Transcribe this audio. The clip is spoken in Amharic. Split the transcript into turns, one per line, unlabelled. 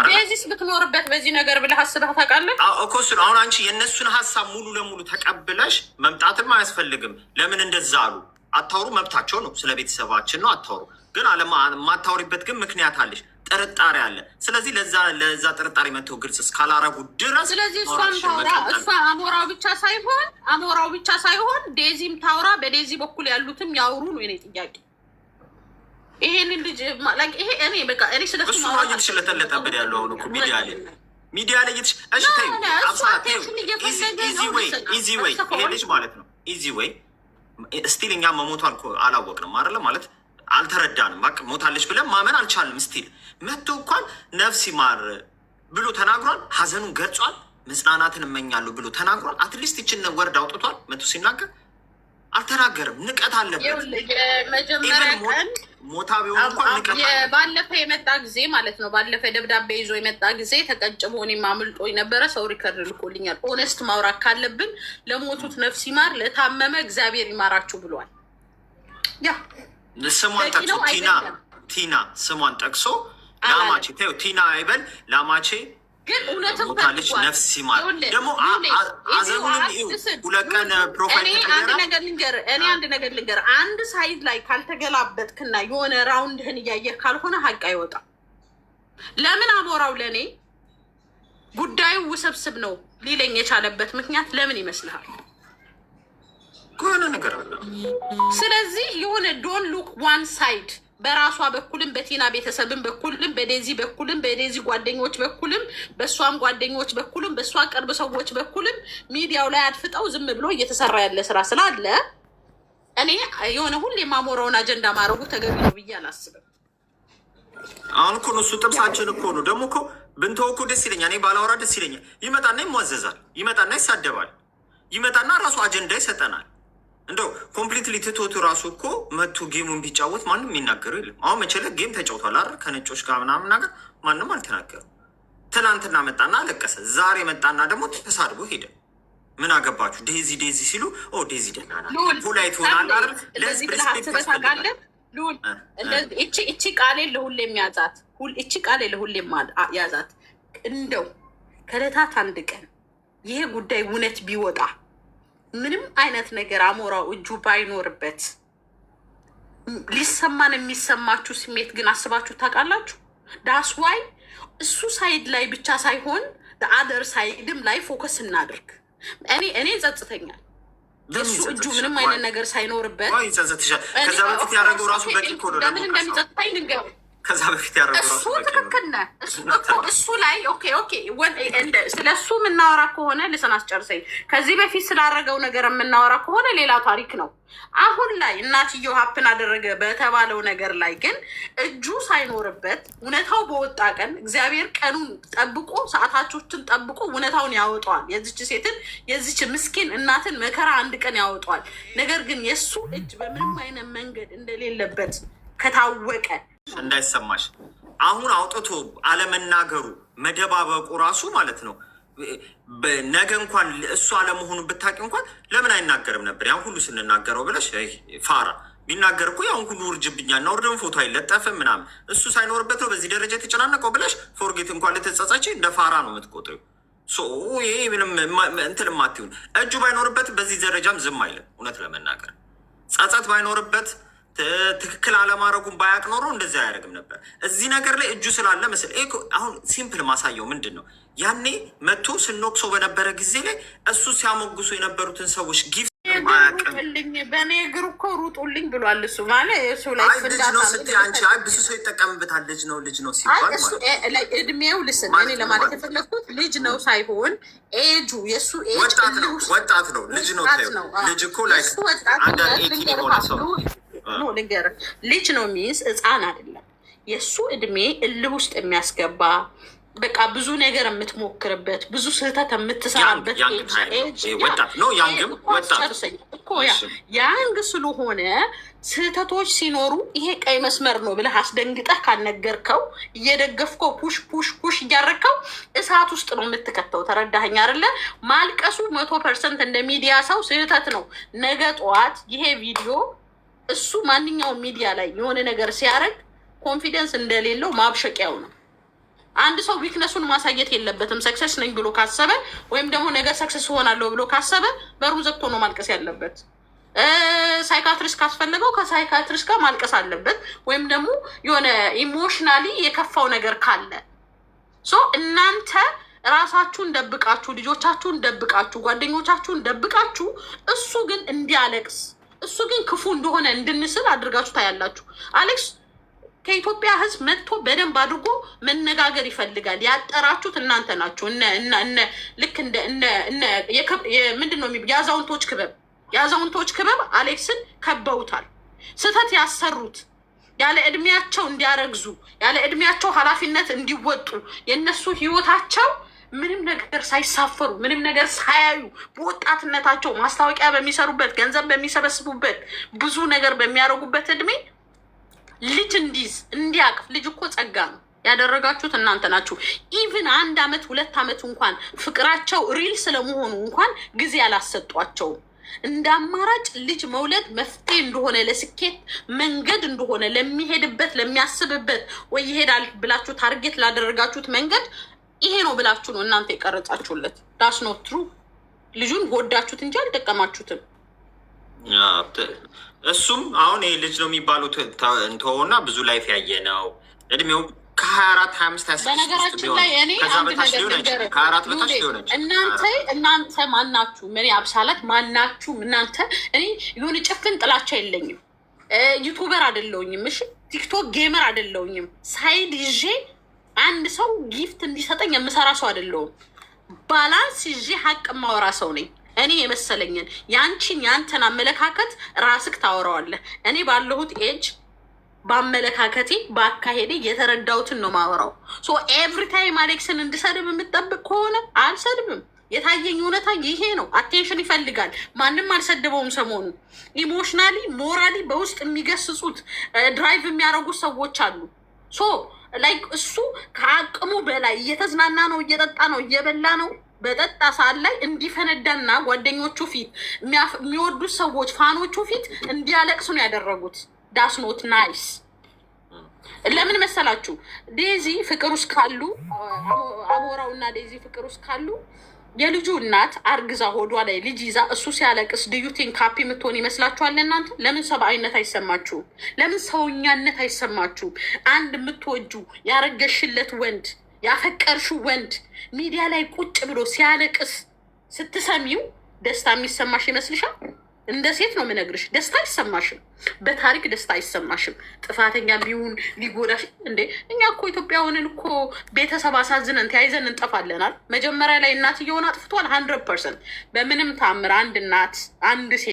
ቤዚስ ብትኖርበት በዚህ ነገር ብለህ አስበህ ታውቃለህ
እኮ እሱ አሁን አንቺ የእነሱን ሀሳብ ሙሉ ለሙሉ ተቀብለሽ መምጣትም አያስፈልግም። ለምን እንደዛ አሉ አታውሩ፣ መብታቸው ነው። ስለ ቤተሰባችን ነው አታውሩ። ግን የማታውሪበት ግን ምክንያት አለሽ፣ ጥርጣሬ አለ። ስለዚህ ለዛ ጥርጣሬ መተው ግልጽ እስካላረጉ ድረስ
ስለዚህ እሷም ታውራ፣ እሷ አሞራው ብቻ ሳይሆን ዴዚም ታውራ፣ በዴዚ በኩል ያሉትም ያውሩ ነው የኔ ጥያቄ። ይሄንን ልጅ ማለት ይሄ እኔ በቃ እኔ ስለሱ
ማውራት ስለተለጠበደ ያለው አሁን እኮ ሚዲያ ላይ እሺ ታዩ አብሳት ኢዚ ዌይ ይሄ ልጅ ማለት ነው ኢዚ ዌይ ስቲል እኛ መሞቷን አላወቅንም አይደለ ማለት አልተረዳንም። በቃ ሞታለች ብለን ማመን አልቻልንም። ስቲል መጥቶ እንኳን ነፍስ ይማር ብሎ ተናግሯል። ሀዘኑን ገልጿል። መጽናናትን እመኛለሁ ብሎ ተናግሯል። አትሊስት ይችን ወርድ አውጥቷል። መጥቶ ሲናገር አልተናገርም። ንቀት አለበት።
መጀመሪያ ቀን
ሞታ ቢሆን እንኳን ንቀት
ባለፈ የመጣ ጊዜ ማለት ነው። ባለፈ ደብዳቤ ይዞ የመጣ ጊዜ ተቀጭሞ እኔም አምልጦኝ ነበረ። ሰው ሪከርድ ልኮልኛል። ኦነስት ማውራት ካለብን ለሞቱት ነፍስ ይማር፣ ለታመመ እግዚአብሔር ይማራችሁ ብሏል። ያ
ስሟን ጠቅሶ ቲና ስሟን ጠቅሶ ላማቼ ተይው ቲና አይበል ላማቼ
ግን እውነትም
ሞታለች ነፍስ ይማር። ደግሞ አዘኑንም ሁለት ቀን ፕሮፋይል
አንድ ነገር ልንገር አንድ ሳይድ ላይ ካልተገላበጥክና የሆነ ራውንድህን እያየህ ካልሆነ ሀቅ አይወጣም። ለምን አሞራው ለእኔ ጉዳዩ ውስብስብ ነው ሊለኝ የቻለበት ምክንያት ለምን ይመስልሃል?
ከሆነ ነገር አለ።
ስለዚህ የሆነ ዶን ሉክ ዋን ሳይድ በራሷ በኩልም በቲና ቤተሰብም በኩልም በዴዚ በኩልም በዴዚ ጓደኞች በኩልም በእሷም ጓደኞች በኩልም በእሷ ቅርብ ሰዎች በኩልም ሚዲያው ላይ አድፍጠው ዝም ብሎ እየተሰራ ያለ ስራ ስላለ እኔ የሆነ ሁሌ የማሞራውን አጀንዳ ማድረጉ ተገቢ ነው ብዬ አላስብም።
አሁን እኮ ነው እሱ ጥብሳችን እኮ ነው። ደግሞ እኮ ብንተው እኮ ደስ ይለኛል። እኔ ባላወራ ደስ ይለኛል። ይመጣና ይሟዘዛል፣ ይመጣና ይሳደባል፣ ይመጣና ራሱ አጀንዳ ይሰጠናል። እንደው ኮምፕሊትሊ ትቶቱ ራሱ እኮ መቱ ጌሙን ቢጫወት ማንም የሚናገረው የለም። አሁን መቼለት ጌም ተጫውቷል አይደል? ከነጮች ጋር ምናምን ነገር ማንም አልተናገረም። ትናንትና መጣና አለቀሰ። ዛሬ መጣና ደግሞ ተሳድቦ ሄደ። ምን አገባችሁ? ዴዚ ሲሉ ዴዚ ደህና ናት ፖላይት ሆናል አይደል? ለዚህ
ታውቃለህ እቺ ቃሌ ለሁሌም ያዛት፣ እቺ ቃሌ ለሁሌም ያዛት። እንደው ከዕለታት አንድ ቀን ይሄ ጉዳይ እውነት ቢወጣ ምንም አይነት ነገር አሞራው እጁ ባይኖርበት ሊሰማን የሚሰማችሁ ስሜት ግን አስባችሁ ታውቃላችሁ? ዳስ ዋይ እሱ ሳይድ ላይ ብቻ ሳይሆን አደር ሳይድም ላይ ፎከስ እናድርግ። እኔ ጸጽተኛል እሱ እጁ ምንም አይነት ነገር ሳይኖርበት።
ከዛ በፊት ያደረገው ራሱ በቂ እኮ ነው።
ለምን እንደሚጸጽተኝ ልንገር።
ከዛ በፊት ያደረገው ራሱ
እሱ ትክክል ነህ። እሱ ላይ ኦኬ ስለ እሱ የምናወራ ከሆነ ልሰን አስጨርሰኝ። ከዚህ በፊት ስላደረገው ነገር የምናወራ ከሆነ ሌላ ታሪክ ነው። አሁን ላይ እናትየው ሀፕን አደረገ በተባለው ነገር ላይ ግን እጁ ሳይኖርበት እውነታው በወጣ ቀን እግዚአብሔር ቀኑን ጠብቆ ሰዓታቾችን ጠብቆ እውነታውን ያወጣዋል። የዚች ሴትን የዚች ምስኪን እናትን መከራ አንድ ቀን ያወጣዋል። ነገር ግን የእሱ እጅ በምንም አይነት መንገድ እንደሌለበት ከታወቀ
እንዳይሰማሽ አሁን አውጥቶ አለመናገሩ መደባበቁ ራሱ ማለት ነው። ነገ እንኳን እሱ አለመሆኑ ብታውቂ እንኳን ለምን አይናገርም ነበር? ያን ሁሉ ስንናገረው ብለሽ ፋራ ቢናገር እኮ ያሁን ሁሉ ውርጅብኛና ወርደን ፎቶ አይለጠፍም ምናምን እሱ ሳይኖርበት ነው በዚህ ደረጃ የተጨናነቀው ብለሽ ፎርጌት እንኳን ልትጸጸች እንደ ፋራ ነው የምትቆጥሪው። ይሄ ምንም እንትን ማትሆን እጁ ባይኖርበት በዚህ ደረጃም ዝም አይልም። እውነት ለመናገር ጸጸት ባይኖርበት ትክክል አለማድረጉን ባያቅ ኖሮ እንደዚህ አያደርግም ነበር። እዚህ ነገር ላይ እጁ ስላለ መስል አሁን ሲምፕል ማሳየው ምንድን ነው? ያኔ መቶ ስንወቅሶ በነበረ ጊዜ ላይ እሱ ሲያሞግሱ የነበሩትን ሰዎች ጊፍት
በእኔ እግር እኮ ሩጡልኝ ብሏል። እሱ ማለት እሱ ላይ
ልጅ ነው ስትይ አንቺ ብዙ ሰው ይጠቀምበታል። ልጅ ነው ሲባል
እድሜው ልስን እኔ ለማለት የፈለግኩት ልጅ ነው ሳይሆን ኤጁ የእሱ
ወጣት ነው። ልጅ ነው ልጅ እኮ ላይ
ንገር ልጅ ነው ሚንስ ህፃን አይደለም። የእሱ እድሜ እልህ ውስጥ የሚያስገባ በቃ ብዙ ነገር የምትሞክርበት ብዙ ስህተት የምትሰራበት ያንግ ስለሆነ ስህተቶች ሲኖሩ ይሄ ቀይ መስመር ነው ብለህ አስደንግጠህ ካልነገርከው እየደገፍከው ፑሽ እያረከው እሳት ውስጥ ነው የምትከተው። ተረዳኸኝ አይደለ? ማልቀሱ 100% እንደ ሚዲያ ሰው ስህተት ነው። ነገ ጠዋት ይሄ ቪዲዮ እሱ ማንኛውም ሚዲያ ላይ የሆነ ነገር ሲያደርግ ኮንፊደንስ እንደሌለው ማብሸቂያው ነው። አንድ ሰው ዊክነሱን ማሳየት የለበትም። ሰክሰስ ነኝ ብሎ ካሰበ ወይም ደግሞ ነገር ሰክሰስ ሆናለሁ ብሎ ካሰበ በሩን ዘግቶ ነው ማልቀስ ያለበት። ሳይካትሪስት ካስፈለገው ከሳይካትሪስት ጋር ማልቀስ አለበት። ወይም ደግሞ የሆነ ኢሞሽናሊ የከፋው ነገር ካለ እናንተ ራሳችሁን ደብቃችሁ፣ ልጆቻችሁን ደብቃችሁ፣ ጓደኞቻችሁን ደብቃችሁ እሱ ግን እንዲያለቅስ እሱ ግን ክፉ እንደሆነ እንድንስል አድርጋችሁ ታያላችሁ። አሌክስ ከኢትዮጵያ ሕዝብ መጥቶ በደንብ አድርጎ መነጋገር ይፈልጋል። ያጠራችሁት እናንተ ናችሁ። ልክ ምንድን ነው የአዛውንቶች ክበብ አሌክስን ከበውታል። ስህተት ያሰሩት ያለ እድሜያቸው እንዲያረግዙ ያለ እድሜያቸው ኃላፊነት እንዲወጡ የእነሱ ህይወታቸው ምንም ነገር ሳይሳፈሩ ምንም ነገር ሳያዩ በወጣትነታቸው ማስታወቂያ በሚሰሩበት ገንዘብ በሚሰበስቡበት ብዙ ነገር በሚያደርጉበት እድሜ ልጅ እንዲይዝ እንዲያቅፍ፣ ልጅ እኮ ጸጋ ነው፣ ያደረጋችሁት እናንተ ናችሁ። ኢቭን 1 ዓመት 2 ዓመት እንኳን ፍቅራቸው ሪል ስለመሆኑ እንኳን ጊዜ አላሰጧቸውም። እንደ አማራጭ ልጅ መውለድ መፍትሄ እንደሆነ ለስኬት መንገድ እንደሆነ ለሚሄድበት ለሚያስብበት ወይ ይሄዳል ብላችሁ ታርጌት ላደረጋችሁት መንገድ ይሄ ነው ብላችሁ ነው እናንተ የቀረጻችሁለት። ዳስ ኖት ትሩ። ልጁን ጎዳችሁት እንጂ አልጠቀማችሁትም።
እሱም አሁን ይሄ ልጅ ነው የሚባሉት እንተውና ብዙ ላይፍ ያየ ነው። እድሜው ከ24 25 26
በነገራችን ላይ እኔ አንድ ነገር
ከ4 በታች ሊሆነች
እናንተ ማናችሁ? ምን አብሳላት ማናችሁ? እናንተ እኔ የሆነ ጭፍን ጥላቻ የለኝም። ዩቱበር አይደለሁኝም። እሺ ቲክቶክ ጌመር አይደለሁኝም። ሳይድ ይዤ አንድ ሰው ጊፍት እንዲሰጠኝ የምሰራ ሰው አይደለሁም። ባላንስ ይዤ ሀቅ ማወራ ሰው ነኝ። እኔ የመሰለኝን ያንተን አመለካከት ራስክ ታወራዋለህ። እኔ ባለሁት ኤጅ በአመለካከቴ በአካሄዴ የተረዳሁትን ነው ማወራው። ኤቭሪ ታይም አሌክስን እንድሰድብ የምጠብቅ ከሆነ አልሰድብም። የታየኝ እውነታ ይሄ ነው። አቴንሽን ይፈልጋል። ማንም አልሰድበውም። ሰሞኑ ኢሞሽናሊ ሞራሊ በውስጥ የሚገስጹት ድራይቭ የሚያደርጉት ሰዎች አሉ። ላይክ እሱ ከአቅሙ በላይ እየተዝናና ነው፣ እየጠጣ ነው፣ እየበላ ነው። በጠጣ ሰዓት ላይ እንዲፈነዳና ጓደኞቹ ፊት የሚወዱት ሰዎች ፋኖቹ ፊት እንዲያለቅሱ ነው ያደረጉት። ዳስ ኖት ናይስ። ለምን መሰላችሁ? ዴዚ ፍቅር ውስጥ ካሉ አሞራው እና ዴዚ ፍቅር ውስጥ ካሉ የልጁ እናት አርግዛ ሆዷ ላይ ልጅ ይዛ እሱ ሲያለቅስ ድዩቲን ካፒ የምትሆን ይመስላችኋል? እናንተ ለምን ሰብአዊነት አይሰማችሁም? ለምን ሰውኛነት አይሰማችሁም? አንድ የምትወጁ ያረገሽለት ወንድ ያፈቀርሽው ወንድ ሚዲያ ላይ ቁጭ ብሎ ሲያለቅስ ስትሰሚው ደስታ የሚሰማሽ ይመስልሻል? እንደ ሴት ነው የምነግርሽ፣ ደስታ አይሰማሽም። በታሪክ ደስታ አይሰማሽም። ጥፋተኛ ቢሆን ሊጎዳሽ እንዴ? እኛ እኮ ኢትዮጵያውያንን እኮ ቤተሰብ አሳዝነን ተያይዘን እንጠፋለናል። መጀመሪያ ላይ እናትየውን አጥፍቷል 100%። በምንም ታምር አንድ እናት አንድ ሴት